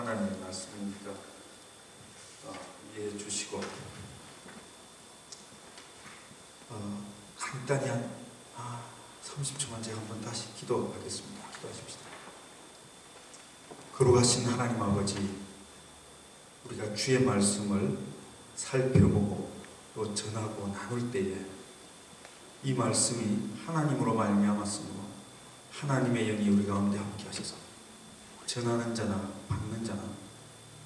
하나님의 말씀이니까 이해해 주시고 간단히 한 30초만 제가 한번 다시 기도하겠습니다. 기도하십시다. 거룩하신 하나님 아버지, 우리가 주의 말씀을 살펴보고 또 전하고 나눌 때에 이 말씀이 하나님으로 말미암았으므로 하나님의 영이 우리 가운데 함께 하셔서 전하는 자나 받는 자나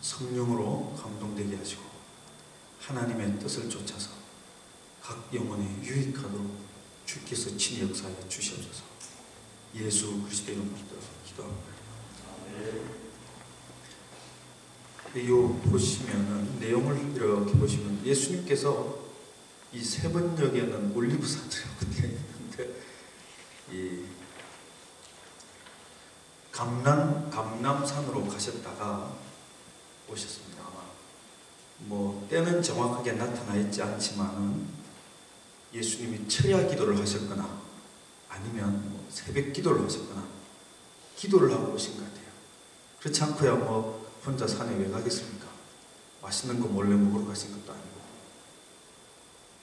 성령으로 감동되게 하시고 하나님의 뜻을 쫓아서 각 영혼에 유익하도록 주께서 친히 역사하여 주시옵소서. 예수 그리스도의 이름으로 기도합니다. 요 보시면은 내용을 이렇게 보시면 예수님께서 이 세번역에는 올리브산이라고 되어 있는데 이 감람산으로 가셨다가 오셨습니다. 아마 뭐 때는 정확하게 나타나 있지 않지만은 예수님이 철야 기도를 하셨거나 아니면 뭐 새벽 기도를 하셨거나 기도를 하고 오신 것 같아요. 그렇지 않고야 뭐 혼자 산에 왜 가겠습니까? 맛있는 거 몰래 먹으러 가신 것도 아니고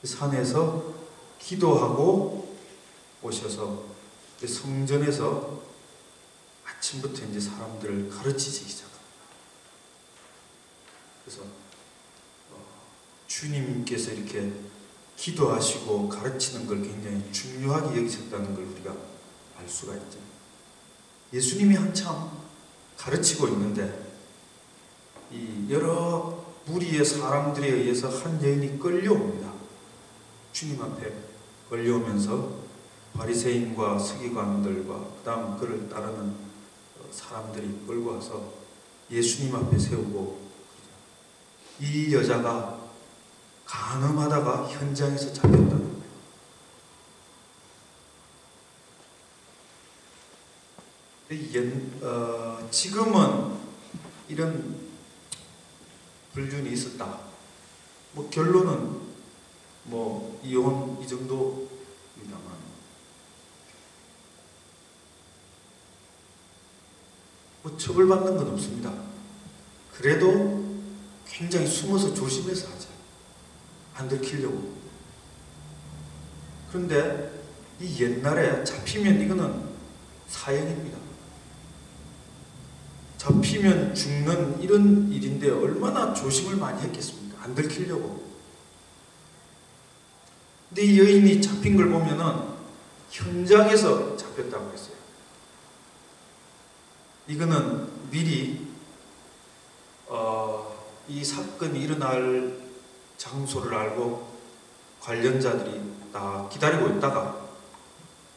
산에서 기도하고 오셔서 성전에서 아침부터 이제 사람들을 가르치시기 시작합니다. 그래서 주님께서 이렇게 기도하시고 가르치는 걸 굉장히 중요하게 여기셨다는 걸 우리가 알 수가 있죠. 예수님이 한참 가르치고 있는데 이 여러 무리의 사람들에 의해서 한 여인이 끌려옵니다. 주님 앞에 끌려오면서 바리새인과 서기관들과 그 다음 그를 따르는 사람들이 끌고 와서 예수님 앞에 세우고 이 여자가 간음하다가 현장에서 잡혔다는 거예요. 지금은 이런 불륜이 있었다. 뭐 결론은 뭐 이혼 이 정도입니다만 뭐 처벌받는 건 없습니다. 그래도 굉장히 숨어서 조심해서 하죠. 안 들키려고. 그런데 이 옛날에 잡히면 이거는 사형입니다. 잡히면 죽는 이런 일인데 얼마나 조심을 많이 했겠습니까? 안 들키려고. 근데 이 여인이 잡힌 걸 보면은 현장에서 잡혔다고 했어요. 이거는 미리 이 사건이 일어날 장소를 알고 관련자들이 다 기다리고 있다가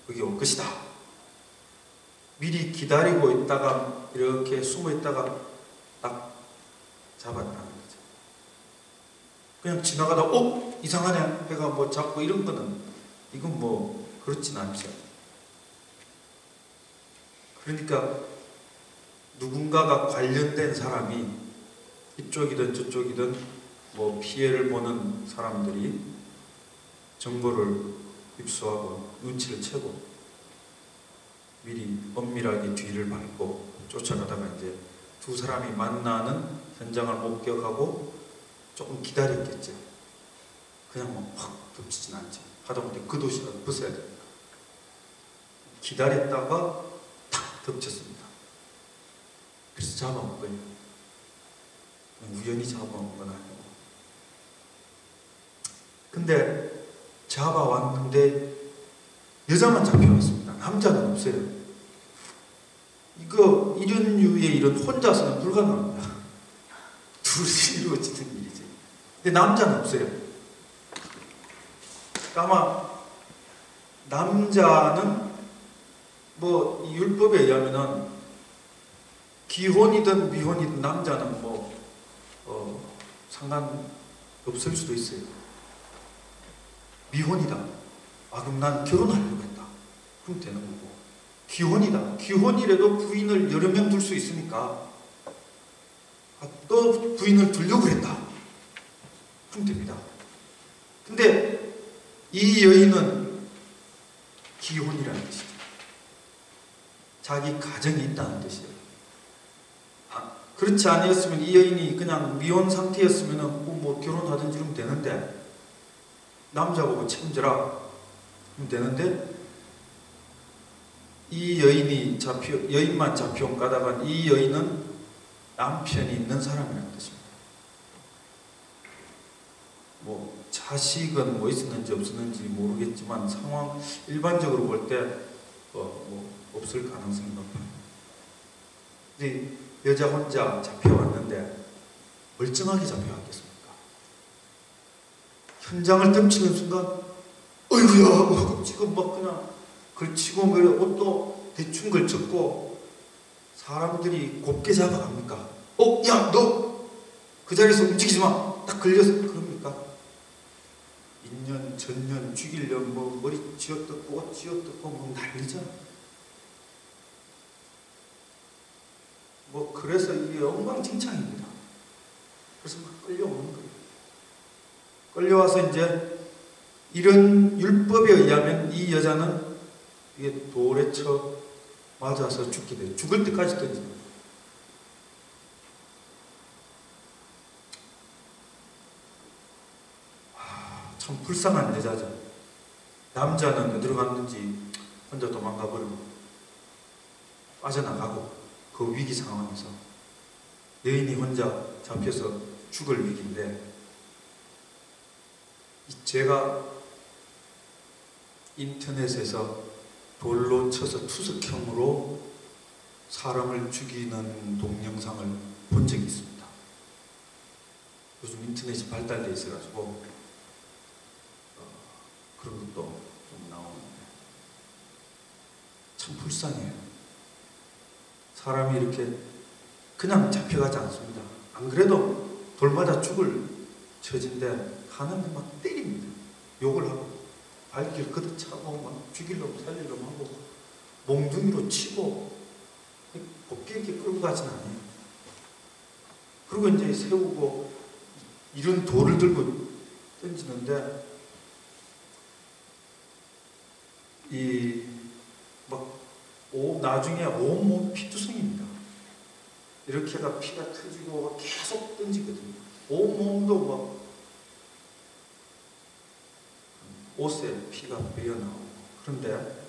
여기 올 것이다. 미리 기다리고 있다가 이렇게 숨어 있다가 딱 잡았다는 거죠. 그냥 지나가다 이상하네 해가 뭐 잡고 이런 거는 이건 뭐 그렇진 않죠. 그러니까 누군가가 관련된 사람이 이쪽이든 저쪽이든 뭐 피해를 보는 사람들이 정보를 입수하고 눈치를 채고 미리 엄밀하게 뒤를 밟고 쫓아가다가 이제 두 사람이 만나는 현장을 목격하고 조금 기다렸겠죠. 그냥 뭐 확 덮치진 않죠. 하다못해 그 도시라도 벗어야 되니까. 기다렸다가 탁 덮쳤습니다. 그래서 잡아온 거예요. 우연히 잡아온 건 아니고. 근데 잡아왔는데 여자만 잡혀왔습니다. 남자는 없어요. 이거 이런 류의 일은 혼자서는 불가능합니다. 둘이 이루어지는 일이지. 근데 남자는 없어요. 아마 남자는 뭐 율법에 의하면은 기혼이든 미혼이든 남자는 뭐 상관없을 수도 있어요. 미혼이다. 그럼 난 결혼하려고 했다. 그럼 되는 거고. 기혼이다. 기혼이라도 부인을 여러 명 둘 수 있으니까 또 부인을 두려고 했다. 그럼 됩니다. 근데 이 여인은 기혼이라는 뜻이죠. 자기 가정이 있다는 뜻이에요. 그렇지 아니었으면 이 여인이 그냥 미혼 상태였으면 뭐 결혼하든지 이러면 되는데, 남자 보고 책임져라 하면 되는데, 이 여인만 잡혀온 까닭은 이 여인은 남편이 있는 사람이라는 뜻입니다. 뭐 자식은 뭐 있었는지 없었는지 모르겠지만 상황 일반적으로 볼 때 뭐 없을 가능성이 높아요. 근데 여자 혼자 잡혀왔는데 멀쩡하게 잡혀왔겠습니까? 현장을 덮치는 순간 어이구야 지금 막 그냥 걸치고 뭐 옷도 대충 걸쳤고 사람들이 곱게 잡아갑니까? 야 너 그 자리에서 움직이지 마! 딱 걸려서 그럽니까? 인년 전년 죽이려면 뭐 머리 쥐어뜯고 옷 쥐어뜯고 뭐 난리잖아. 뭐 그래서 이게 엉망진창입니다. 그래서 막 끌려오는 거예요. 끌려와서 이제 이런 율법에 의하면 이 여자는 이게 돌에 쳐 맞아서 죽게 돼요. 죽을 때까지 던집니다. 참 불쌍한 여자죠. 남자는 어디로 갔는지 혼자 도망가버리고 빠져나가고 그 위기 상황에서 여인이 혼자 잡혀서 죽을 위기인데, 제가 인터넷에서 돌로 쳐서 투석형으로 사람을 죽이는 동영상을 본 적이 있습니다. 요즘 인터넷이 발달되어 있어가지고 그런 것도 좀 나오는데 참 불쌍해요. 사람이 이렇게 그냥 잡혀가지 않습니다. 안 그래도 돌 맞아 죽을 처지인데 하나님 막 때립니다. 욕을 하고 발길 걷어차고 막 죽이려고 살리려고 하고 몽둥이로 치고 곱게 이렇게 끌고 가진 않아요. 그리고 이제 세우고 이런 돌을 들고 던지는데 나중에 온몸 피투성입니다. 이렇게가 피가 터지고 계속 던지거든요. 온몸도 막 옷에 피가 배어나오고. 그런데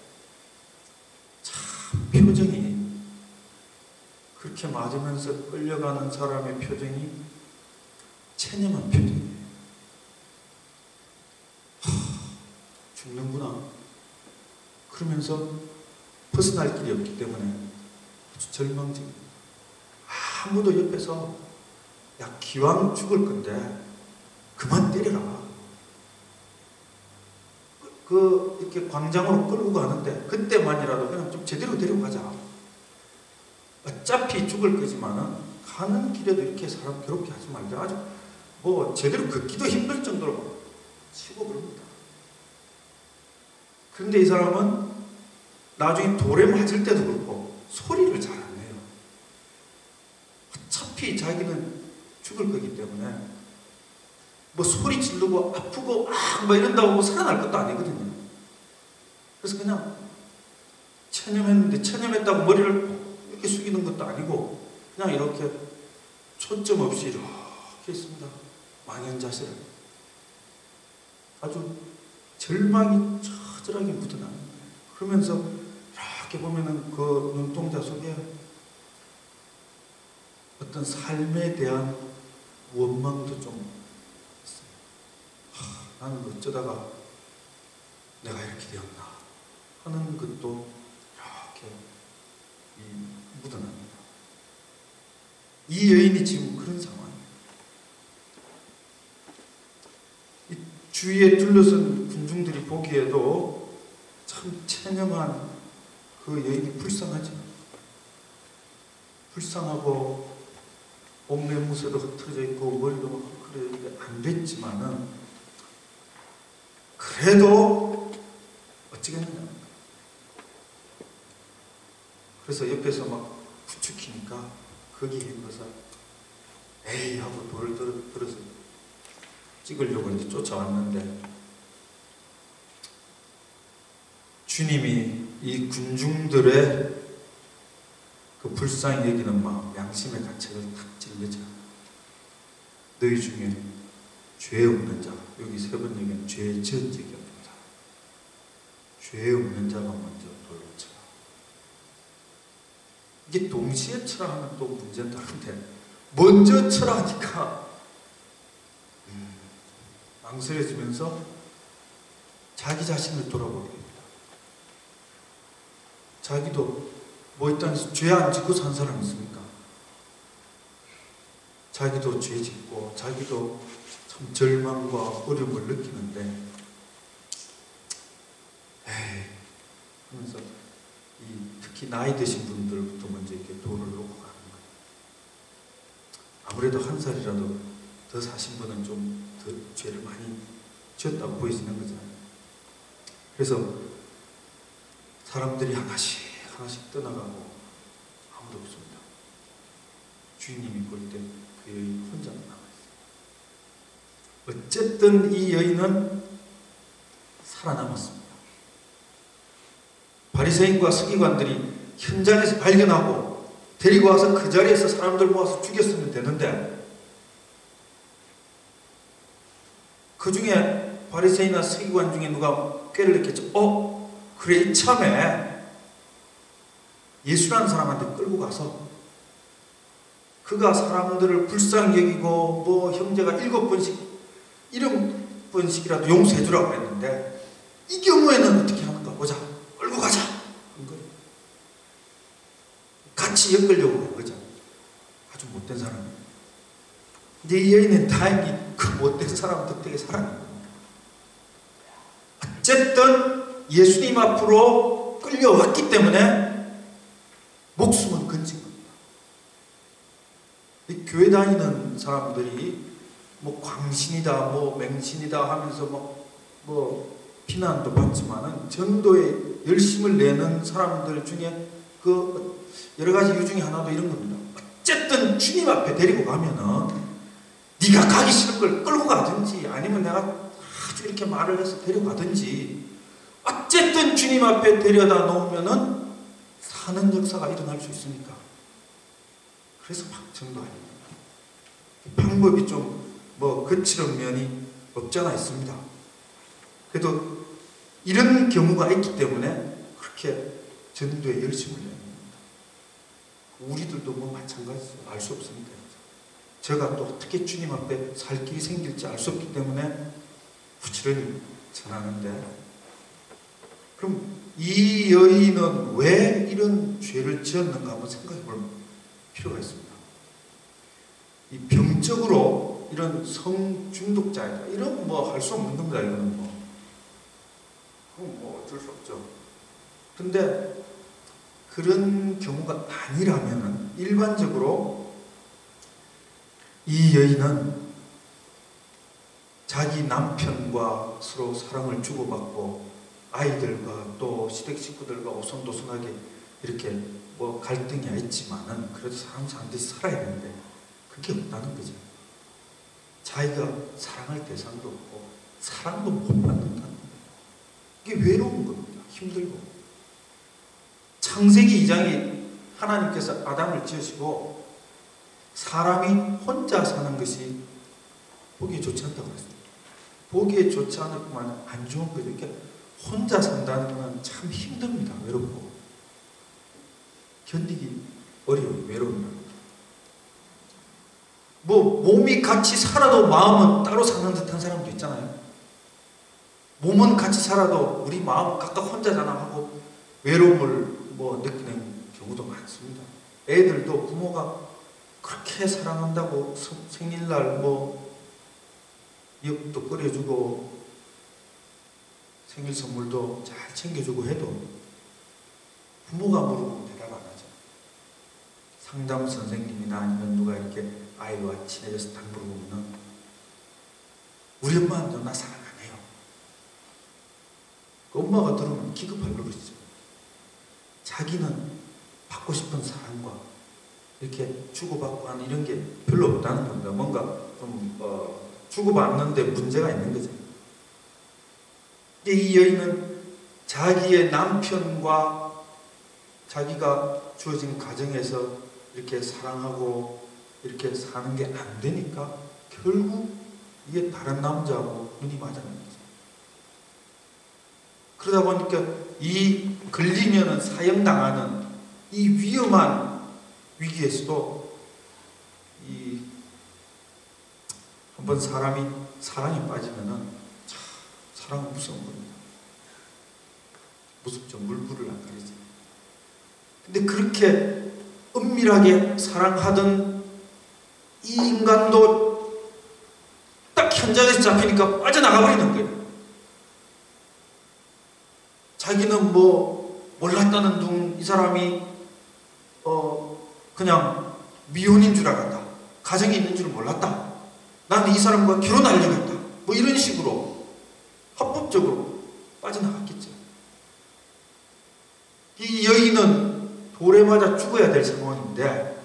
참 표정이, 그렇게 맞으면서 끌려가는 사람의 표정이 체념한 표정이에요. 죽는구나. 그러면서 벗어날 길이 없기 때문에 아주 절망적이에요. 아무도 옆에서 야 기왕 죽을 건데 그만 때려라. 이렇게 광장으로 끌고 가는데 그때만이라도 그냥 좀 제대로 데려가자. 어차피 죽을 거지만은 가는 길에도 이렇게 사람 괴롭게 하지 말자. 아주 뭐 제대로 걷기도 힘들 정도로 치고 그럽니다. 그런데 이 사람은 나중에 돌에 맞을 때도 그렇고 소리를 잘 안 내요. 어차피 자기는 죽을 거기 때문에 뭐 소리 지르고 아프고 뭐 이런다고 살아날 것도 아니거든요. 그래서 그냥 체념했는데 체념했다고 머리를 이렇게 숙이는 것도 아니고 그냥 이렇게 초점 없이 이렇게 있습니다. 망연자세를. 아주 절망이 처절하게 묻어나는 거예요. 그러면서 이렇게 보면은 그 눈동자 속에 어떤 삶에 대한 원망도 좀 있어요. 나는 어쩌다가 내가 이렇게 되었나 하는 것도 이렇게 묻어납니다. 이 여인이 지금 그런 상황이에요. 이 주위에 둘러선 군중들이 보기에도 참 체념한 그 여인이 불쌍하죠. 불쌍하고 옷매무새도 흩어져 있고 머리도 막 흩어져 안 됐지만은 그래도 어찌겠느냐. 그래서 옆에서 막 부추기니까 거기에 있어서 에이 하고 돌을 들어서 찍으려고 이제 쫓아왔는데 주님이 이 군중들의 그 불쌍히 여기는 마음, 양심의 가책을 탁 찔르자. 너희 중에 죄 없는 자, 여기 세 번 얘기하는 죄 지은 적이 없는 자, 죄 없는 자가 먼저 돌로 쳐라. 이게 동시에 쳐라 하면 또 문제는 다른데, 먼저 쳐라 하니까 망설여지면서 자기 자신을 돌아보게 됩니다. 자기도 뭐 일단 죄 안 짓고 산 사람 있습니까? 자기도 죄 짓고 자기도 참 절망과 어려움을 느끼는데 에이 하면서 특히 나이 드신 분들부터 먼저 이렇게 돌을 놓고 가는 거예요. 아무래도 한 살이라도 더 사신 분은 좀 더 죄를 많이 지었다고 보이시는 거잖아요. 그래서 사람들이 하나씩 떠나가고 아무도 없습니다. 주인님이 볼 때 그 여인 혼자 남아있어요. 어쨌든 이 여인은 살아남았습니다. 바리새인과 서기관들이 현장에서 발견하고 데리고 와서 그 자리에서 사람들 모아서 죽였으면 되는데, 그 중에 바리새인이나 서기관 중에 누가 꾀를 냈겠죠. 그래 이참에 예수라는 사람한테 끌고 가서 그가 사람들을 불쌍히 여기고 뭐 형제가 7번씩이라도 용서해 주라고 했는데 이 경우에는 어떻게 하는가 보자. 끌고 가자. 한 거예요. 같이 엮으려고 한 거죠. 아주 못된 사람이에요. 근데 이 여인은 다행히 그 못된 사람 덕택에 살아난 겁니다. 어쨌든 예수님 앞으로 끌려왔기 때문에 목숨은 건진 겁니다. 이 교회 다니는 사람들이 뭐 광신이다, 뭐 맹신이다 하면서 뭐 비난도 받지만은 전도에 열심을 내는 사람들 중에 그 여러 가지 이유 중에 하나도 이런 겁니다. 어쨌든 주님 앞에 데리고 가면은 네가 가기 싫은 걸 끌고 가든지 아니면 내가 아주 이렇게 말을 해서 데려가든지 어쨌든 주님 앞에 데려다 놓으면은 사는 역사가 일어날 수 있으니까. 그래서 전도합니다. 방법이 좀 뭐 거칠은 면이 없잖아 있습니다. 그래도 이런 경우가 있기 때문에 그렇게 전도에 열심을 내는 겁니다. 우리들도 뭐 마찬가지죠. 알 수 없으니까. 제가 또 어떻게 주님 앞에 살 길이 생길지 알 수 없기 때문에 부지런히 전하는데, 그럼 이 여인은 왜 이런 죄를 지었는가 한번 생각해 볼 필요가 있습니다. 이 병적으로 이런 성중독자이다, 이런 뭐 할 수 없는 겁니다. 이거는 그건 뭐 어쩔 수 없죠. 근데 그런 경우가 아니라면은 일반적으로 이 여인은 자기 남편과 서로 사랑을 주고받고 아이들과 또 시댁 식구들과 오손도손하게 이렇게 뭐 갈등이 있지만은 그래도 사람들이 살아야 되는데 그게 없다는 거죠. 자기가 사랑할 대상도 없고 사랑도 못 받는다는 거예요. 이게 외로운 겁니다. 힘들고. 창세기 2장에 하나님께서 아담을 지으시고 사람이 혼자 사는 것이 보기에 좋지 않다고 그랬습니다. 보기에 좋지 않을 뿐만 아니라 안 좋은 거죠. 이렇게 혼자 산다는 건 참 힘듭니다. 외롭고. 견디기 어려워요. 외로움은. 뭐 몸이 같이 살아도 마음은 따로 사는 듯한 사람도 있잖아요. 몸은 같이 살아도 우리 마음 각각 혼자잖아 하고 외로움을 뭐 느끼는 경우도 많습니다. 애들도 부모가 그렇게 사랑한다고 생일날 뭐 미역도 끓여주고 생일 선물도 잘 챙겨주고 해도 부모가 물어보면 대답 안 하죠. 상담 선생님이나 아니면 누가 이렇게 아이와 친해져서 딱 물어보면 우리 엄마는 나 사랑 안 해요. 그 엄마가 들으면 기겁할 노릇이죠. 자기는 받고 싶은 사랑과 이렇게 주고받고 하는 이런 게 별로 없다는 겁니다. 뭔가 좀 주고받는데 문제가 있는 거죠. 이 여인은 자기의 남편과 자기가 주어진 가정에서 이렇게 사랑하고 이렇게 사는 게 안 되니까 결국 이게 다른 남자하고 눈이 맞아는 거죠. 그러다 보니까 이 걸리면은 사형당하는 이 위험한 위기에서도 이 한번 사람이 사랑에 빠지면은 참 사랑은 무서운 겁니다. 무섭죠. 물불을 안 가리지. 근데 그렇게 은밀하게 사랑하던 이 인간도 딱 현장에서 잡히니까 빠져나가 버리는 거예요. 자기는 뭐 몰랐다는 둥 이 사람이 그냥 미혼인 줄 알았다. 가정이 있는 줄 몰랐다. 나는 이 사람과 결혼하려고 했다. 뭐 이런 식으로 합법적으로 빠져나갔겠죠. 이 여인은 돌에 맞아 죽어야 될 상황인데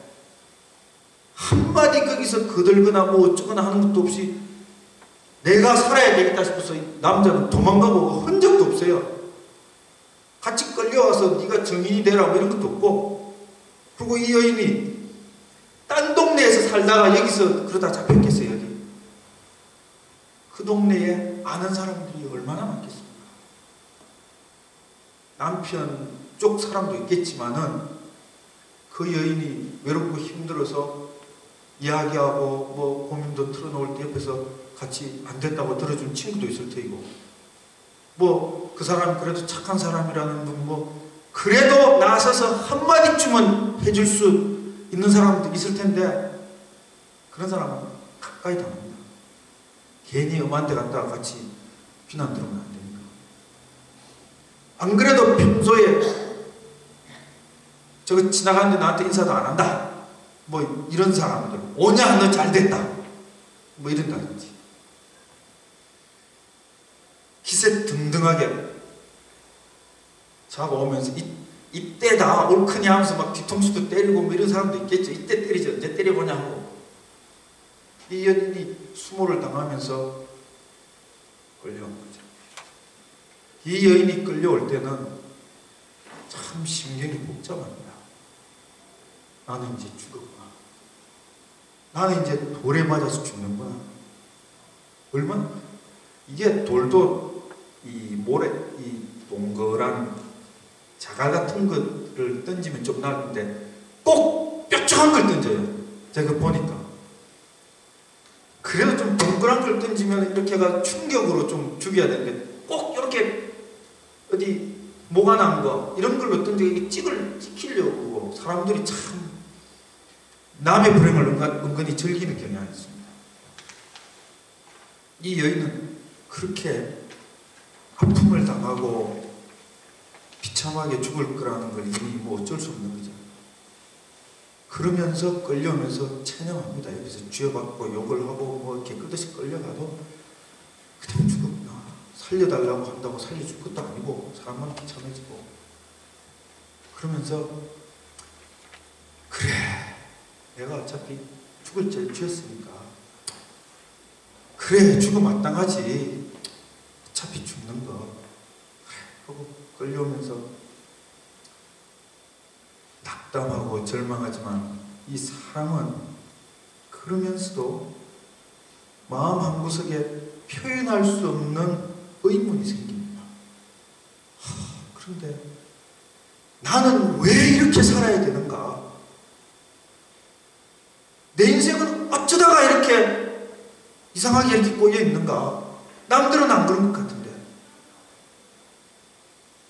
한마디 거기서 거들거나 뭐 어쩌거나 하는 것도 없이 내가 살아야 되겠다 싶어서 남자는 도망가고 흔적도 없어요. 같이 끌려와서 네가 증인이 되라 뭐 이런 것도 없고, 그리고 이 여인이 딴 동네에서 살다가 여기서 그러다 잡혔겠어요. 여기 그 동네에 아는 사람들이 얼마나 많겠습니까? 남편 쪽 사람도 있겠지만은 그 여인이 외롭고 힘들어서 이야기하고 뭐 고민도 털어놓을 때 옆에서 같이 안 됐다고 들어준 친구도 있을 테이고, 뭐 그 사람이 그래도 착한 사람이라는 분, 뭐 그래도 나서서 한마디쯤은 해줄 수 있는 사람도 있을 텐데 그런 사람은 가까이 당합니다. 괜히 엄한 데 갔다가 같이 비난 들으면 안 됩니다. 안 그래도 평소에 저거 지나가는데 나한테 인사도 안 한다, 뭐 이런 사람들, 오냐 너 잘됐다 뭐 이런다든지 기세 등등하게 잡아오면서 이때다 옳거냐 하면서 막 뒤통수도 때리고 뭐 이런 사람도 있겠죠. 이때 때리지 언제 때려보냐고. 이 여인이 수모를 당하면서 끌려온 거죠. 이 여인이 끌려올 때는 참 심경이 복잡합니다. 나는 이제 죽었구나. 나는 이제 돌에 맞아서 죽는구나. 얼마나 이게 돌도 이 모래, 이 동그란 자갈 같은 것을 던지면 좀 나는데 꼭 뾰족한 걸 던져요. 제가 보니까. 그래도 좀 동그란 걸 던지면 이렇게 해가 충격으로 좀 죽여야 되는데 꼭 이렇게 어디 모가 난 거 이런 걸로 던지고 찍히려고 사람들이 참 남의 불행을 은근히 즐기는 경향이 있습니다. 이 여인은 그렇게 아픔을 당하고 비참하게 죽을 거라는 걸 이미 뭐 어쩔 수 없는 거죠. 그러면서 끌려오면서 체념합니다. 여기서 쥐어받고 욕을 하고 뭐 이렇게 끄듯이 끌려가도 그대로 죽었구나. 살려달라고 한다고 살려줄 것도 아니고 사람만 비참해지고 그러면서 그래 내가 어차피 죽을 죄를 지었으니까 그래 죽어 마땅하지 어차피 죽는 거 그래 하고 끌려오면서 낙담하고 절망하지만 이 사람은 그러면서도 마음 한구석에 표현할 수 없는 의문이 생깁니다. 그런데 나는 왜 이렇게 살아야 되는가? 내 인생은 어쩌다가 이렇게 이상하게 이렇게 꼬여 있는가? 남들은 안 그런 것 같은데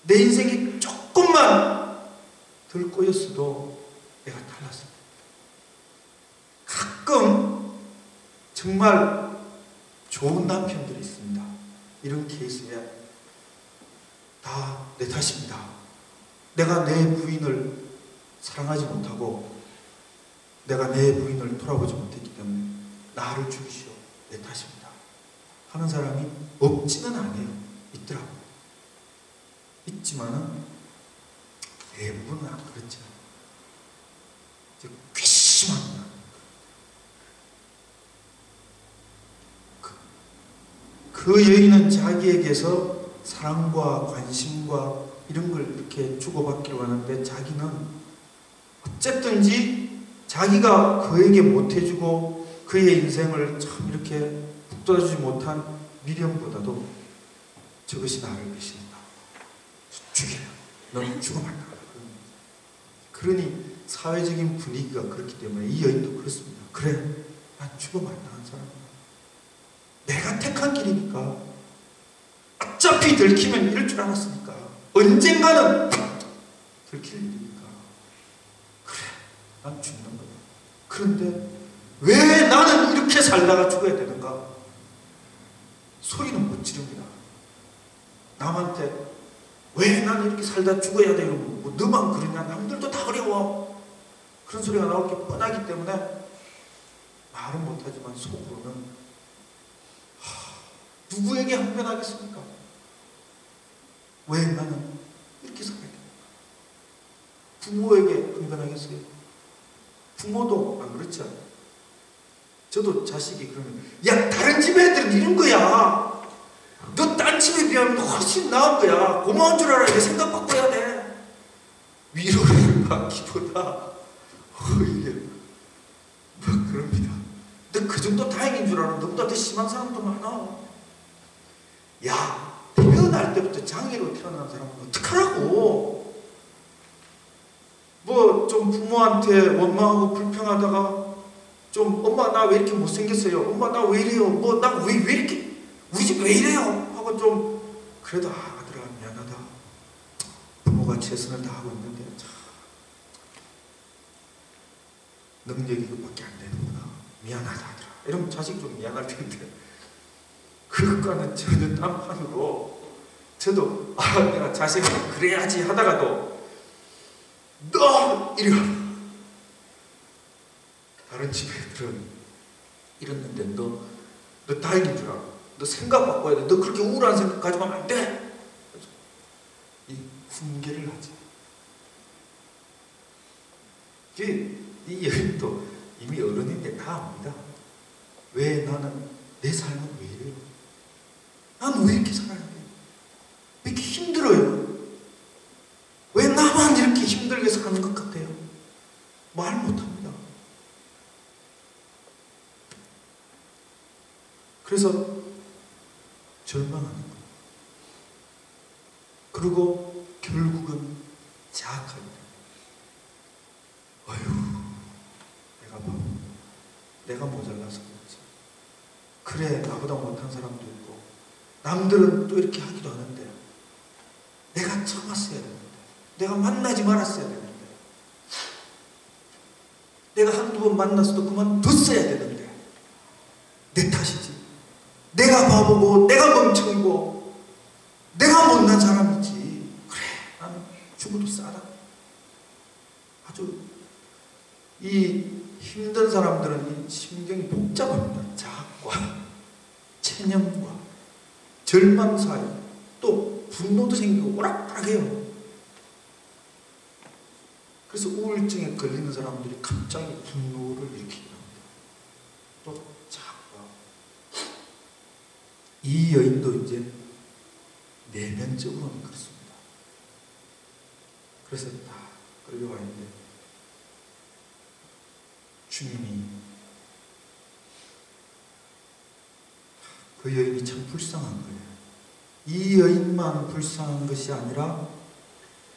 내 인생이 조금만 덜 꼬였어도 내가 달랐습니다. 가끔 정말 좋은 남편들이 있습니다. 이런 케이스에 다 내 탓입니다. 내가 내 부인을 사랑하지 못하고 내가 내 부인을 돌아보지 못했기 때문에 나를 죽이시오. 내 탓입니다. 하는 사람이 없지는 않아요. 있더라고요. 있지만은 대부분은 안 그렇죠. 괘씸합니다. 그 여인은 자기에게서 사랑과 관심과 이런 걸 이렇게 주고받기로 하는데 자기는 어쨌든지 자기가 그에게 못해주고 그의 인생을 참 이렇게 북돋아주지 못한 미련보다도 저것이 나를 배신한다. 죽이라. 넌 죽어 말라. 그러니 사회적인 분위기가 그렇기 때문에 이 여인도 그렇습니다. 그래, 난 죽어 말라는 사람이야. 내가 택한 길이니까 어차피 들키면 이럴 줄 알았으니까 언젠가는 들킬 일이니까 그래, 난 죽는 거야. 그런데 왜 나는 이렇게 살다가 죽어야 되는가? 소리는 못 지릅니다. 남한테 왜 나는 이렇게 살다 죽어야 돼? 뭐 너만 그러냐? 남들도 다 어려워. 그런 소리가 나올 게 뻔하기 때문에 말은 못하지만 속으로는 누구에게 항변하겠습니까? 왜 나는 이렇게 살아야 됩니까? 부모에게 항변하겠어요? 부모도 안 그렇죠? 저도 자식이 그러면 야, 다른 집 애들은 이런 거야. 너 딴 집에 비하면 훨씬 나은 거야. 고마운 줄 알아야 돼. 생각 바꿔야 돼. 위로를 받기보다 오히려 막 그럽니다. 근데 그 정도 다행인 줄 알아. 너보다 더 심한 사람도 많아. 야, 태어날 때부터 장애로 태어난 사람은 어떡하라고? 뭐 좀 부모한테 원망하고 불평하다가 좀 엄마 나 왜 이렇게 못생겼어요? 엄마 나 왜 이래요? 뭐 나 왜 이렇게 우리 집 왜 이래요? 하고 좀 그래도 아들아 미안하다. 부모가 최선을 다하고 있는데 참 능력이 그밖에 안 되는구나. 미안하다 아들아. 이러면 자식 좀 미안할 텐데 그것과는 전혀 딴판으로 저도 내가 자식을 그래야지 하다가도 너 이리 와. 다른 집 애들은 이랬는데 너 다행인 줄 알아. 너 생각 바꿔야 돼. 너 그렇게 우울한 생각 가지고 하면 안 돼. 이 훈계를 하지. 이 여인도 이미 어른인데 다 압니다. 왜 나는 내 삶은 왜 이래요? 난 왜 이렇게 살아야 돼? 왜 이렇게 힘들어요? 왜 나만 이렇게 힘들게 사는 것 같아요? 말 못합니다. 그래서 절망하는 거예요. 그리고 결국은 자학합니다. 어휴, 내가 바보, 내가 모자라서 그렇지. 그래, 나보다 못한 사람도 있고 남들은 또 이렇게 하기도 하는데 내가 참았어야 되는데, 내가 만나지 말았어야 되는데, 내가 한두 번 만났어도 그만뒀어야 되는데 내 탓이지. 내가 바보고 내가 멍청이고 내가 못난 사람이지. 그래, 나는 죽어도 싸다. 아주 이 힘든 사람들은 이 심경이 복잡합니다. 자학과 체념과 절망 사이, 또 분노도 생기고 오락가락해요. 그래서 우울증에 걸리는 사람들이 갑자기 분노를 일으키게 합니다. 또 자학과 이 여인도 이제 내면적으로는 그렇습니다. 그래서 다 끌려와 있는데 주님이 그 여인이 참 불쌍한 거예요. 이 여인만 불쌍한 것이 아니라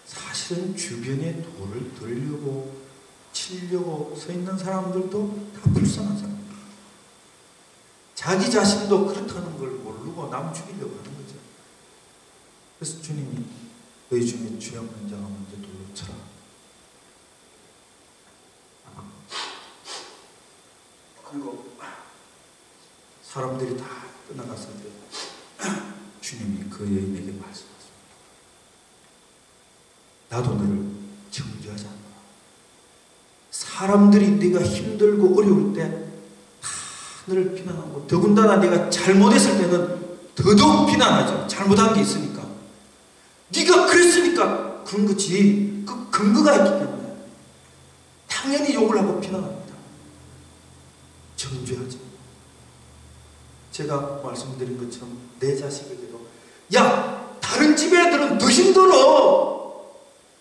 사실은 주변에 돌을 들려고 치려고 서 있는 사람들도 다 불쌍한 사람들. 자기 자신도 그렇다는 걸 모르고 남 죽이려고 하는 거죠. 그래서 주님이 너희 중에 죄 없는 자가 먼저 돌로 쳐라. 그리고 사람들이 다 떠나갔을 때 주님이 그 여인에게 말씀하십니다. 나도 너를 정죄하지 않노라. 사람들이 네가 힘들고 어려울 때 다 너를 비난하고, 더군다나 네가 잘못했을 때는 더더욱 비난하죠. 잘못한 게 있으니까. 네가 그랬으니까 그런 거지. 그 근거가 있기 때문에 당연히 욕을 하고 비난합니다. 정죄하죠. 제가 말씀드린 것처럼 내 자식에게도 야, 다른 집 애들은 더 힘들어.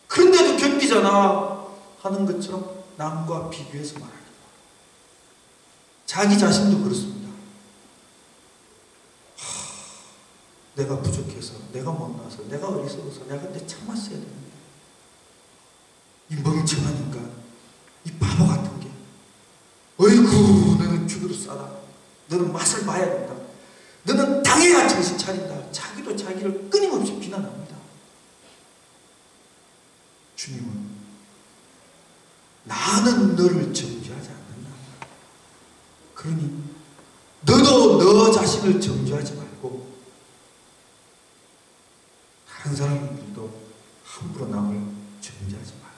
그런데도 견디잖아 하는 것처럼 남과 비교해서 말하는 거예요. 자기 자신도 그렇습니다. 내가 부족해서, 내가 못나서, 내가 어리석어서, 내가 근데 참았어야 되는데, 이 멍청한 인간, 이 바보 같은 게, 어이구 너는 죽어도 싸다, 너는 맛을 봐야 된다, 너는 당해야 정신 차린다. 자기도 자기를 끊임없이 비난합니다. 주님은 나는 너를 정죄하지 않는다. 그러니 너도 너 자신을 정죄하지 말고 다른 사람들도 함부로 남을 정죄하지 말라.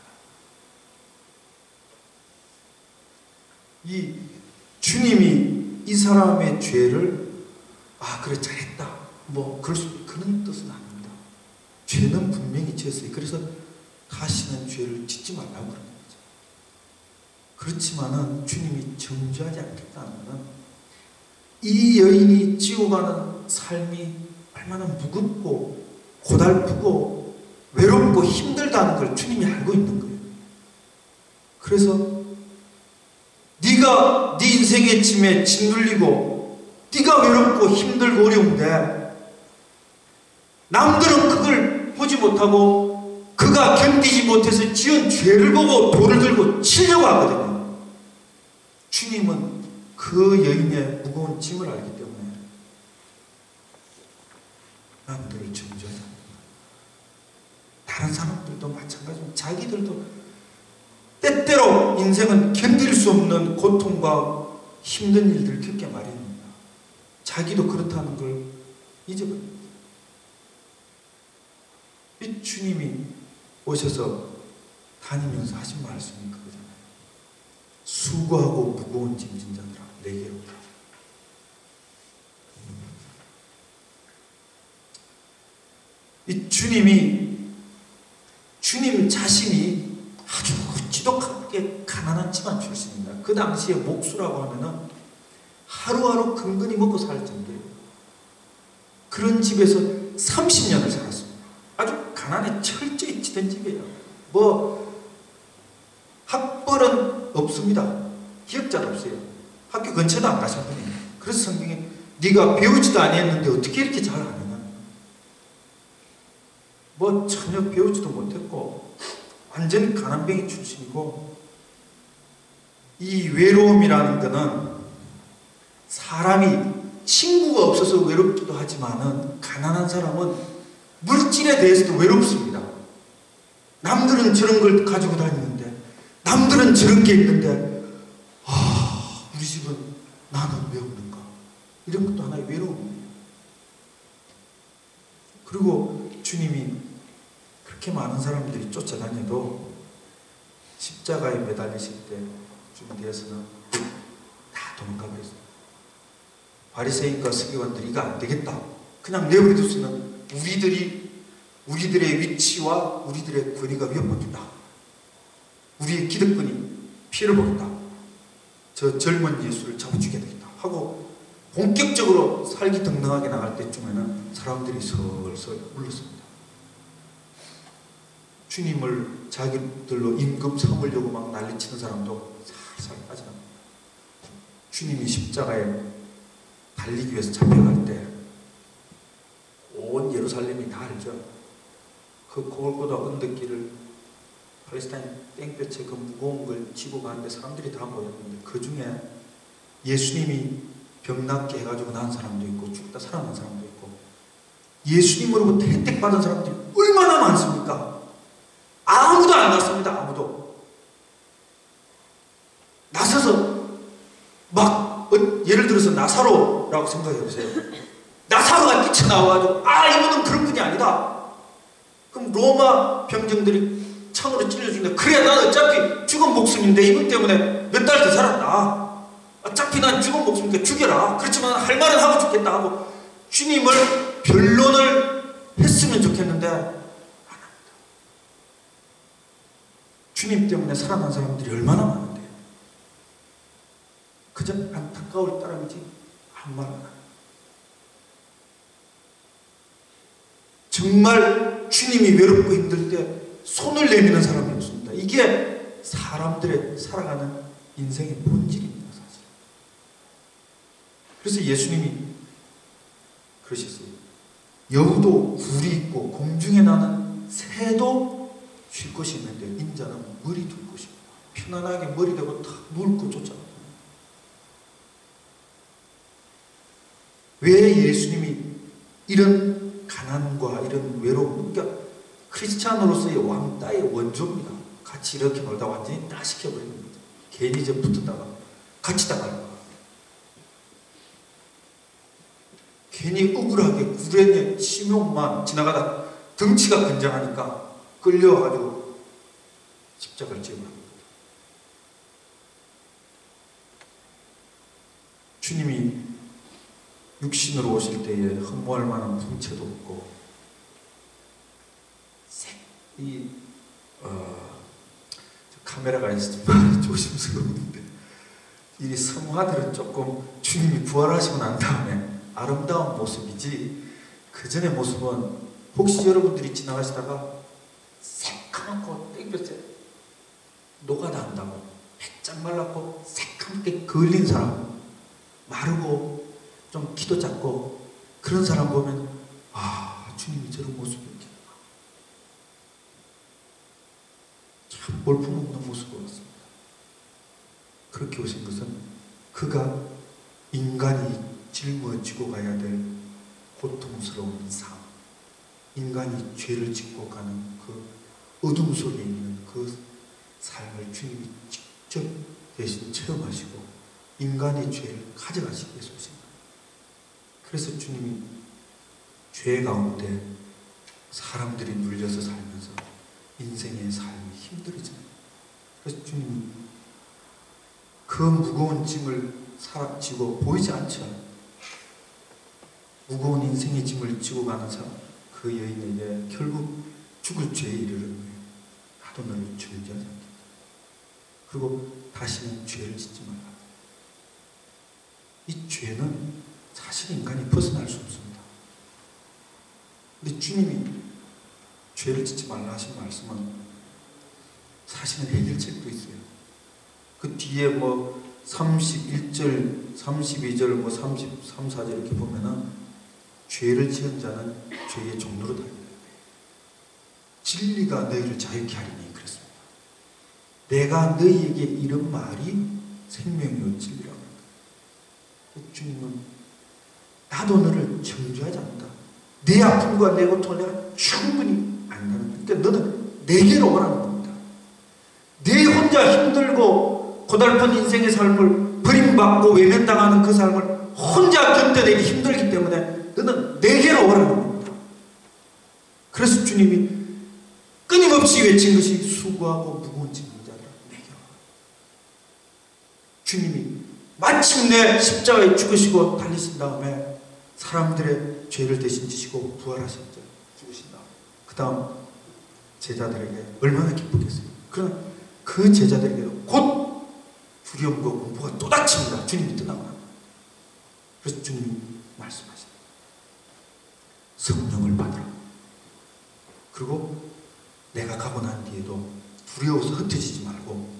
이 주님이 이 사람의 죄를 그래 잘했다 뭐 그런 뜻은 아닙니다. 죄는 분명히 지었어요. 그래서 다시는 죄를 짓지 말라고 그러는 거죠. 그렇지만은 주님이 정죄하지 않겠다는 것은 이 여인이 지어가는 삶이 얼마나 무겁고 고달프고 외롭고 힘들다는 걸 주님이 알고 있는 거예요. 그래서 네가 네 인생의 짐에 짓눌리고 네가 외롭고 힘들고 어려운데 남들은 그걸 보지 못하고 그가 견디지 못해서 지은 죄를 보고 돌을 들고 치려고 하거든요. 주님은 그 여인의 무거운 짐을 알기 때문에 남들을 정죄하지 않는다. 다른 사람들도 마찬가지로 자기들도 때때로 인생은 견딜 수 없는 고통과 힘든 일들을 겪게 마련입니다. 자기도 그렇다는 걸 잊어버립니다. 이 주님이 오셔서 다니면서 하신 말씀이 그거잖아요. 수고하고 무거운 짐진 자들아 내게로 오라. 이 주님 자신이 아주 지독하게 가난한 집안 출신입니다. 그 당시에 목수라고 하면은 하루하루 근근히 먹고 살 정도예요. 그런 집에서 30년을 살았습니다. 아주 가난에 철저히 치던 집이에요. 뭐 학벌은 없습니다. 기억자도 없어요. 학교 근처도 안 가신 분이에요. 그래서 성경에 네가 배우지도 아니했는데 어떻게 이렇게 잘 아느냐. 뭐 전혀 배우지도 못했고 완전 가난뱅이 출신이고, 이 외로움이라는 것은 사람이 친구가 없어서 외롭기도 하지만은 가난한 사람은 물질에 대해서도 외롭습니다. 남들은 저런 걸 가지고 다니는데, 남들은 저런 게 있는데, 우리 집은 나는 왜 없는가? 이런 것도 하나의 외로움이에요. 그리고 주님이 그렇게 많은 사람들이 쫓아다녀도 십자가에 매달리실 때 주님 뒤에서는 다 도망가 버렸어요. 바리새인과 서기관들이 이거 안 되겠다, 그냥 내버려뒀으면 우리들의 위치와 우리들의 권위가 위협받는다, 우리의 기득권이 피해를 보겠다, 저 젊은 예수를 잡아 죽여야 되겠다 하고 본격적으로 살기등등하게 나갈 때쯤에는 사람들이 설설 물렀습니다. 주님을 자기들로 임금 삼으려고 막 난리치는 사람도 살살 빠져나갑니다. 주님이 십자가에 달리기 위해서 잡혀갈 때 온 예루살렘이 다 알죠. 그 골고다 언덕길을 팔레스타인 땡볕에 그 무거운 걸 지고 가는데 사람들이 다 모였는데, 그 중에 예수님이 병 낫게 해가지고 난 사람도 있고 죽다 살아난 사람도 있고 예수님으로부터 혜택 받은 사람들이 얼마나 많습니까? 아무도 안 났습니다. 아무도 나서서 막 예를 들어서 나사로라고 생각해 보세요. 나사로가 뛰쳐나와가지고 이분은 그런 분이 아니다. 그럼 로마 병정들이 창으로 찔러준다. 그래 난 어차피 죽은 목숨인데 이분 때문에 몇 달 더 살았다. 어차피 난 죽은 목숨이니까 죽여라. 그렇지만 할 말은 하고 죽겠다 하고 주님을 변론을 했으면 좋겠는데 안 합니다. 주님 때문에 살아난 사람들이 얼마나 많은데 그저 안타까울 따름이지 한 말은 안 합니다. 정말 주님이 외롭고 힘들 때 손을 내미는 사람이 없습니다. 이게 사람들의 살아가는 인생의 본질입니다, 사실. 그래서 예수님이 그러셨어요. 여우도 굴이 있고 공중에 나는 새도 쉴 곳이 있는데 인자는 머리 둘 곳이 없다. 편안하게 머리 대고 탁 누울 곳조차 없다. 왜 예수님이 이런 가난과 이런 외로움, 그러니까 크리스찬으로서의 왕따의 원조입니다. 같이 이렇게 놀다 완전히 따시켜버리는 거죠. 괜히 이제 붙었다가 같이 나가는 거야. 괜히 억울하게 구레네 심용만 지나가다 덩치가 건장하니까 끌려와가지고 십자가를 지어버린 거예요. 주님이 육신으로 오실 때에 흠모할 만한 풍채도 없고 카메라가 있어서 말이 조심스러운데 이 성화들은 조금 주님이 부활하시고 난 다음에 아름다운 모습이지 그 전의 모습은 혹시 여러분들이 지나가시다가 새카맣고 땡볕에 녹아난다고 배짱 말랐고 새카맣게 걸린 사람, 마르고 좀 키도 작고 그런 사람 보면 아, 주님이 저런 모습이었구나. 참 볼품없는 모습으로 왔습니다. 그렇게 오신 것은 그가 인간이 짊어지고 가야 될 고통스러운 삶, 인간이 죄를 짓고 가는 그 어둠 속에 있는 그 삶을 주님이 직접 대신 체험하시고 인간의 죄를 가져가시기 위해서 오신 거예요. 그래서 주님이 죄 가운데 사람들이 눌려서 살면서 인생의 삶이 힘들어져요. 그래서 주님이 그 무거운 짐을 지고 보이지 않죠. 무거운 인생의 짐을 지고 가는 사람, 그 여인에게 결국 죽을 죄에 이르는 거예요. 나도 너를 죽이지 않겠다. 그리고 다시는 죄를 짓지 말라. 이 죄는 사실 인간이 벗어날 수 없습니다. 근데 주님이 죄를 짓지 말라 하신 말씀은 사실은 해결책도 있어요. 그 뒤에 뭐 31절, 32절, 뭐 33, 4절 이렇게 보면은 죄를 지은 자는 죄의 종로로 달려요. 진리가 너희를 자유케 하리니 그랬습니다. 내가 너희에게 이런 말이 생명이요 진리라고 합니다. 주님은 나도 너를 정죄하지 않는다. 내 아픔과 내 고통을 내가 충분히 안다는. 그러니까 너는 내게로 오라는 겁니다. 네 혼자 힘들고 고달픈 인생의 삶을 버림받고 외면당하는 그 삶을 혼자 견뎌내기 힘들기 때문에 너는 내게로 오라는 겁니다. 그래서 주님이 끊임없이 외친 것이 수고하고 무거운 짐진 자들아 내게로 오라. 주님이 마침내 십자가에 죽으시고 달리신 다음에 사람들의 죄를 대신 지시고 부활하셨죠. 죽으신 다음에 그 다음 제자들에게 얼마나 기쁘겠어요. 그러나 그 제자들에게도 곧 두려움과 공포가 또 닥칩니다. 주님이 떠나고 나면. 그래서 주님이 말씀하십니다. 성령을 받으라. 그리고 내가 가고 난 뒤에도 두려워서 흩어지지 말고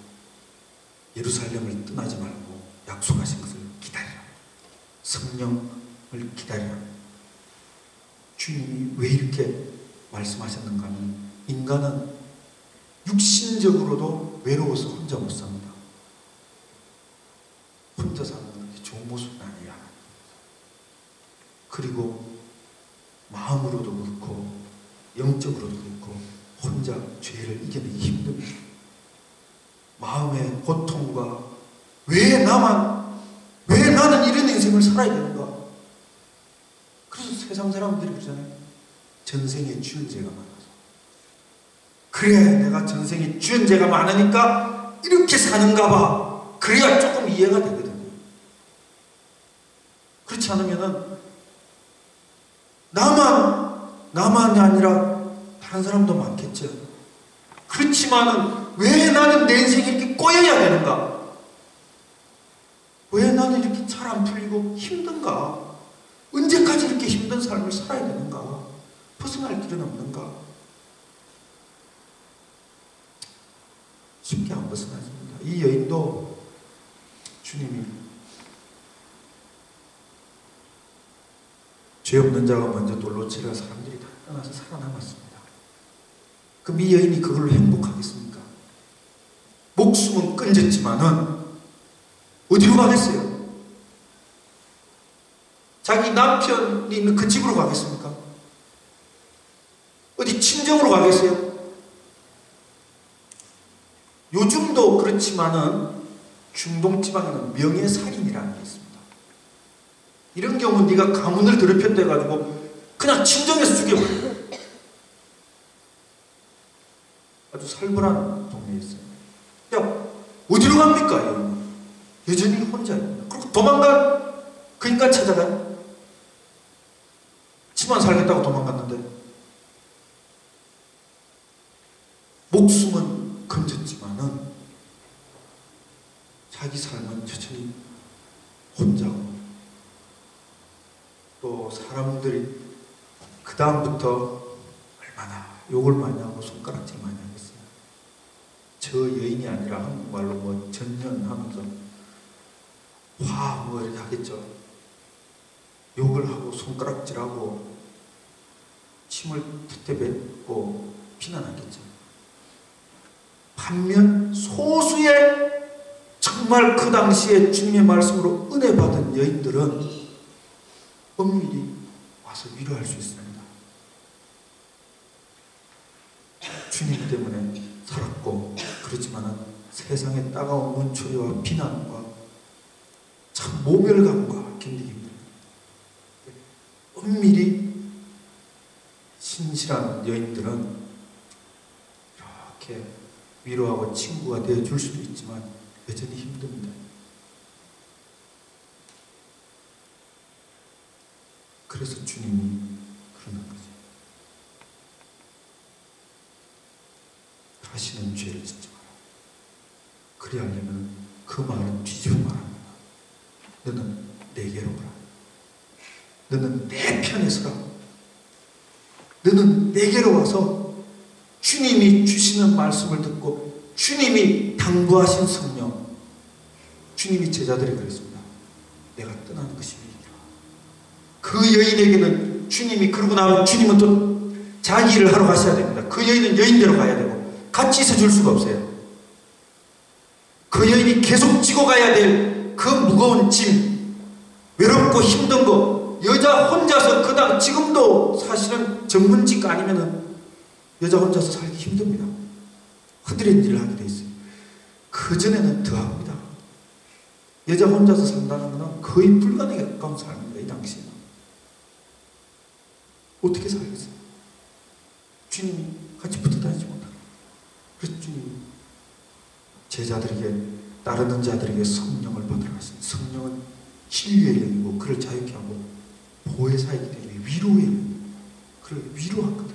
예루살렘을 떠나지 말고 약속하신 것을 기다리라. 성령을 기다리라. 주님이 왜 이렇게 말씀하셨는가 하면 인간은 육신적으로도 외로워서 혼자 못 삽니다. 혼자 사는 건 그렇게 좋은 모습은 아니야. 그리고 마음으로도 그렇고 영적으로도 그렇고 혼자 죄를 이겨내기 힘듭니다. 마음의 고통과 왜 나는 이런 인생을 살아야 되는가? 그래서 세상 사람들이 그러잖아요. 전생에 지은 죄가 많아서. 그래, 내가 전생에 지은 죄가 많으니까 이렇게 사는가 봐. 그래야 조금 이해가 되거든요. 그렇지 않으면은 나만이 아니라 다른 사람도 많겠죠. 그렇지만은 왜 나는 내 인생이 이렇게 꼬여야 되는가? 왜 나는 이렇게 잘 안 풀리고 힘든가? 언제까지 이렇게 힘든 삶을 살아야 되는가? 벗어날 길은 없는가? 쉽게 안 것은 아닙니다. 이 여인도 주님이 죄 없는 자가 먼저 돌로 치라 사람들이 다 떠나서 살아남았습니다. 그럼 이 여인이 그걸로 행복하겠습니까? 목숨은 끊졌지만은 어디로 가겠어요? 자기 남편이 있는 그 집으로 가겠습니까? 어디 친정으로 가겠어요? 요즘도 그렇지만은 중동지방에는 명예살인이라는 게 있습니다. 이런 경우 네가 가문을 더럽혔다 해가지고 그냥 친정에서 죽여버려요. 아주 살벌한 동네에 있어요. 야, 어디로 갑니까? 여전히 혼자입니다. 그리고 도망간 그 인간 찾아가요. 집안 살겠다고 도망갔는데 목숨은 건졌지만은 자기 삶은 여전히 혼자고, 또 사람들이 그 다음부터 얼마나 욕을 많이 하고 손가락질 많이 하겠어요. 저 여인이 아니라 한국말로 뭐 전년하면서 화 뭐 이렇게 하겠죠. 욕을 하고 손가락질하고 침을 뱉고 비난하겠죠. 반면 소수의 정말 그 당시에 주님의 말씀으로 은혜 받은 여인들은 엄밀히 와서 위로할 수 있습니다. 주님 때문에 살았고, 그렇지만 세상의 따가운 문초리와 비난과 참 모멸감과 견디기 힘듭니다. 엄밀히 신실한 여인들은 이렇게 위로하고 친구가 되어줄 수도 있지만 여전히 힘듭니다. 그래서 주님이 그러는 거죠. 다시는 죄를 짓지 마라. 그리하려면 그 말은 뒤집어 말합니다. 너는 내게로 오라. 너는 내 편에 서라. 너는 내게로 와서 주님이 주시는 말씀을 듣고 주님이 당부하신 성령, 주님이 제자들이 그랬습니다. 내가 떠나는 것이 위기라. 그 여인에게는 주님이, 그러고 나면 주님은 또 자기 일을 하러 가셔야 됩니다. 그 여인은 여인대로 가야 되고 같이 있어 줄 수가 없어요. 그 여인이 계속 지고 가야 될 그 무거운 짐, 외롭고 힘든 거, 여자 혼자서 그당 지금도 사실은 전문직 아니면은 여자 혼자서 살기 힘듭니다. 허드렛 일을 하게 돼 있어요. 그전에는 더합니다. 여자 혼자서 산다는 것은 거의 불가능에 가까운 삶입니다. 이 당시에는. 어떻게 살겠어요? 주님이 같이 붙어 다니지 못하고. 그래서 주님이 제자들에게, 따르는 자들에게 성령을 받으라 하신, 성령은 진리의 영이고 그를 자유케 하고 보혜사이기 때문에 위로의 영, 그를 위로하거든.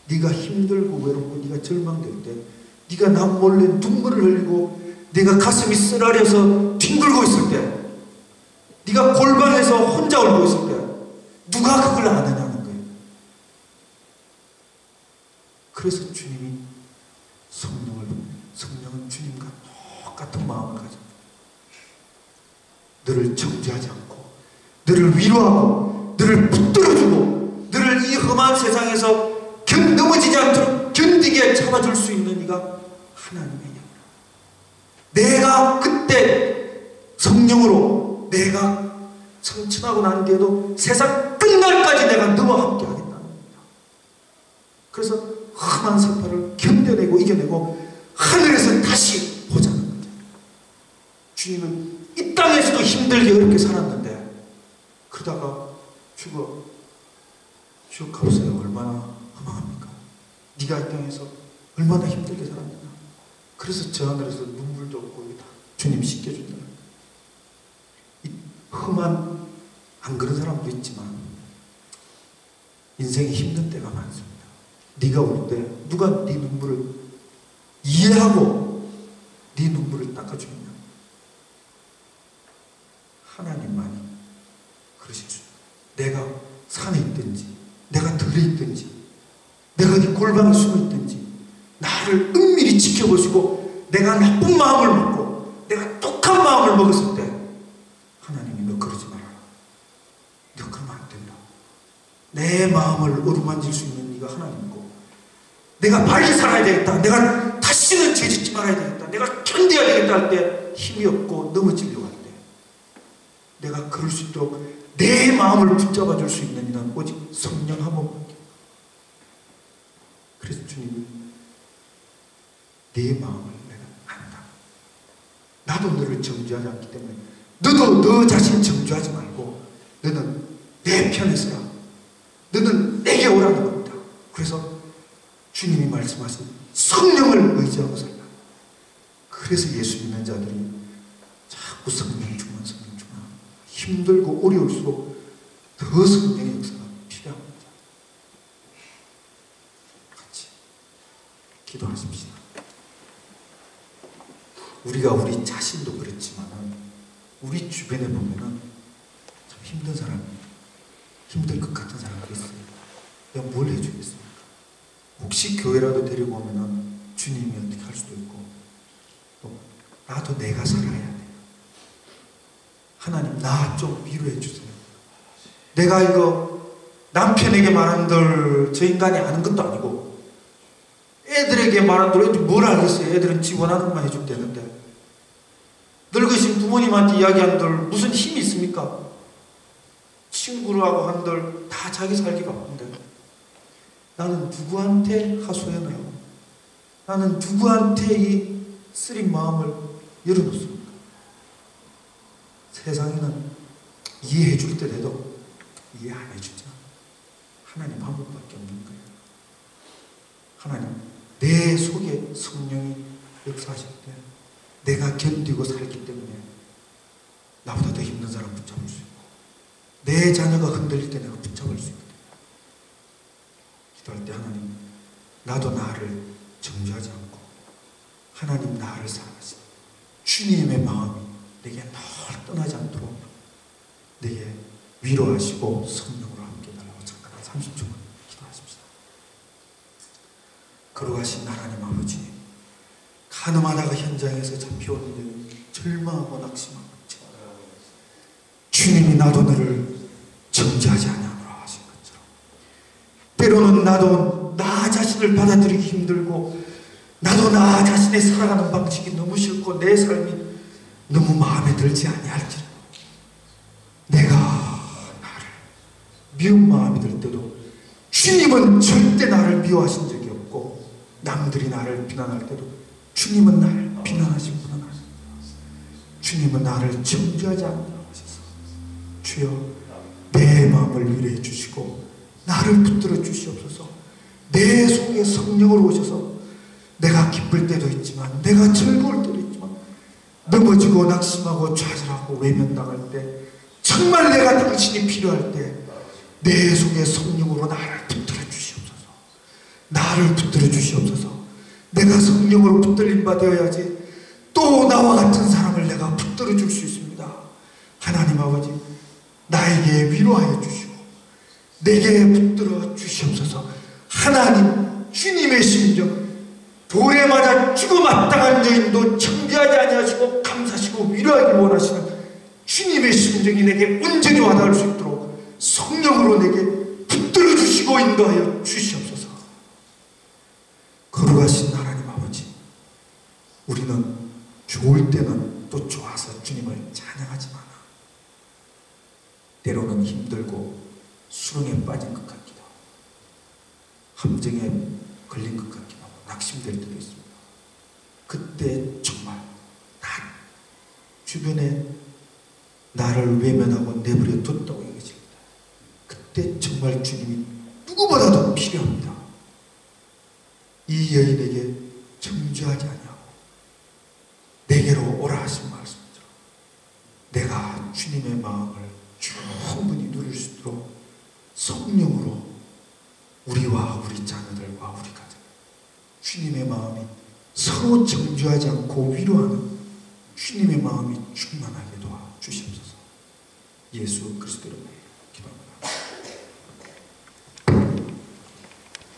네가 힘들고 외롭고 네가 절망될 때, 네가 남 몰래 눈물을 흘리고 네가 가슴이 쓰라려서 뒹굴고 있을 때, 네가 골방에서 혼자 울고 있을 때 누가 그걸 안 하냐는 거예요. 그래서 주님이 성령을 보냅니다. 성령은 주님과 똑같은 마음을 가집니다. 너를 정죄하지 않고, 너를 위로하고, 너를 붙들어주고, 너를 이 험한 세상에서 넘어지지 않도록 견디게 참아줄 수 있는 이가 하나님의 영이라. 내가 그때 성령으로 내가 성천하고 난 뒤에도 세상 끝날까지 내가 너와 함께 하겠다는 겁니다. 그래서 험한 세파를 견뎌내고 이겨내고 하늘에서 다시 보자는 거죠. 주님은 이 땅에서도 힘들게 어렵게 살았는데 그러다가 죽어 가보세요. 얼마나 허망합니까? 네가 이 땅에서 얼마나 힘들게 살았느냐. 그래서 저 하늘에서 눈물도 없고 다 주님 씻겨준다. 이 험한, 안 그런 사람도 있지만 인생이 힘든 때가 많습니다. 네가 울 때 누가 네 눈물을 이해하고 네 눈물을 닦아주느냐? 하나님만이 그러실 수 있다. 내가 산에 있든지 내가 들에 있든지 내가 네 골방에 숨어 있든지 나를 은밀히 지켜보시고 내가 나쁜 마음을 먹고 내가 독한 마음을 먹었을 때 하나님이 너 그러지 말아라. 너 그러면 안 된다. 내 마음을 어루만질 수 있는 네가 하나님이고 내가 빨리 살아야 되겠다. 내가 다시는 죄짓지 말아야 되겠다. 내가 견뎌야 되겠다 할 때 힘이 없고 넘어지려고 할 때 내가 그럴 수 있도록 내 마음을 붙잡아 줄 수 있는 이는 오직 성령 한 번밖에. 그래서 주님이 내 마음을 내가 안다. 나도 너를 정죄하지 않기 때문에 너도 너 자신 정죄하지 말고 너는 내 편에 서라. 너는 내게 오라는 겁니다. 그래서 주님이 말씀하신 성령을 의지하고 살라. 그래서 예수 믿는 자들이 자꾸 성령 충만, 성령 충만. 힘들고 어려울수록 더 성령의 역사가 필요합니다. 같이 기도하십시다. 우리가 우리 자신도 그렇지만 우리 주변에 보면은 참 힘든 사람, 힘들 것 같은 사람이 있어요. 내가 뭘 해주겠습니까? 혹시 교회라도 데리고 오면은 주님이 어떻게 할 수도 있고 또 나도 내가 살아야 돼요. 하나님 나 좀 위로해 주세요. 내가 이거 남편에게 말한들 저 인간이 아는 것도 아니고 애들에게 말한들 애들이 뭘 알겠어요. 애들은 지 원하는 것만 해주면 되는데 늙으신 부모님한테 이야기한들 무슨 힘이 있습니까? 친구라고 한들 다 자기 살기가 바쁜데 나는 누구한테 하소연을 하고 나는 누구한테 이 쓰린 마음을 열어놓습니까? 세상에는 이해해 줄 때 돼도 이해 안 해주죠. 하나님 한 분밖에 없는 거예요. 하나님 내 속에 성령이 역사하실 때 내가 견디고 살기 때문에 나보다 더 힘든 사람 붙잡을 수 있고 내 자녀가 흔들릴 때 내가 붙잡을 수 있거든요. 기도할 때 하나님 나도 나를 정죄하지 않고 하나님 나를 사랑하시는 주님의 마음이 내게 늘 떠나지 않도록 내게 위로하시고 성령으로 함께 달라고 잠깐 30초만 기도하십시다. 거룩하신 하나님 아버지, 가늠하다가 현장에서 잡혀오는데 절망하고 낙심하고 주님이 나도 너를 정죄하지 않으라 하신 것처럼 때로는 나도 나 자신을 받아들이기 힘들고 나도 나 자신의 살아가는 방식이 너무 싫고 내 삶이 너무 마음에 들지 아니할지라도 내가 나를 미운 마음이 들 때도 주님은 절대 나를 미워하신 적이 없고 남들이 나를 비난할 때도 주님은 나를 비난하신 분은 아닙니다. 주님은 나를 정죄하지 않는다고 하셔서 주여 내 마음을 위로해 주시고 나를 붙들어 주시옵소서. 내 속에 성령으로 오셔서 내가 기쁠 때도 있지만 내가 즐거울 때도 있지만 넘어지고 낙심하고 좌절하고 외면당할 때 정말 내가 당신이 필요할 때 내 속에 성령으로 나를 붙들어 주시옵소서. 나를 붙들어 주시옵소서. 내가 성령으로 붙들림 바 되어야지 또 나와 같은 사람을 내가 붙들어 줄 수 있습니다. 하나님 아버지 나에게 위로하여 주시고 내게 붙들어 주시옵소서. 하나님 주님의 심정 돌에 맞아 죽음 마땅한 여인도 청비하지 아니하시고 감사하시고 위로하기 원하시는 주님의 심정이 내게 온전히 와닿을 수 있도록 성령으로 내게 붙들어 주시고 인도하여 주시옵소서. 거룩하신 하나님 아버지, 우리는 좋을 때는 또 좋아서 주님을 찬양하지만 때로는 힘들고 수렁에 빠진 것 같기도 하고 함정에 걸린 것 같기도 하고 낙심될 때도 있습니다. 그때 정말 다 주변에 나를 외면하고 내버려 뒀다고 여겨질 때 그때 정말 주님이 누구보다도 필요합니다. 이 여인에게 정죄하지 아니하고 내게로 오라 하신 말씀이죠. 내가 주님의 마음을 충분히 누릴 수 있도록 성령으로 우리와 우리 자녀들과 우리 가정 주님의 마음이 서로 정죄하지 않고 위로하는 주님의 마음이 충만하게 도와주시옵소서. 예수 그리스도로 기도합니다.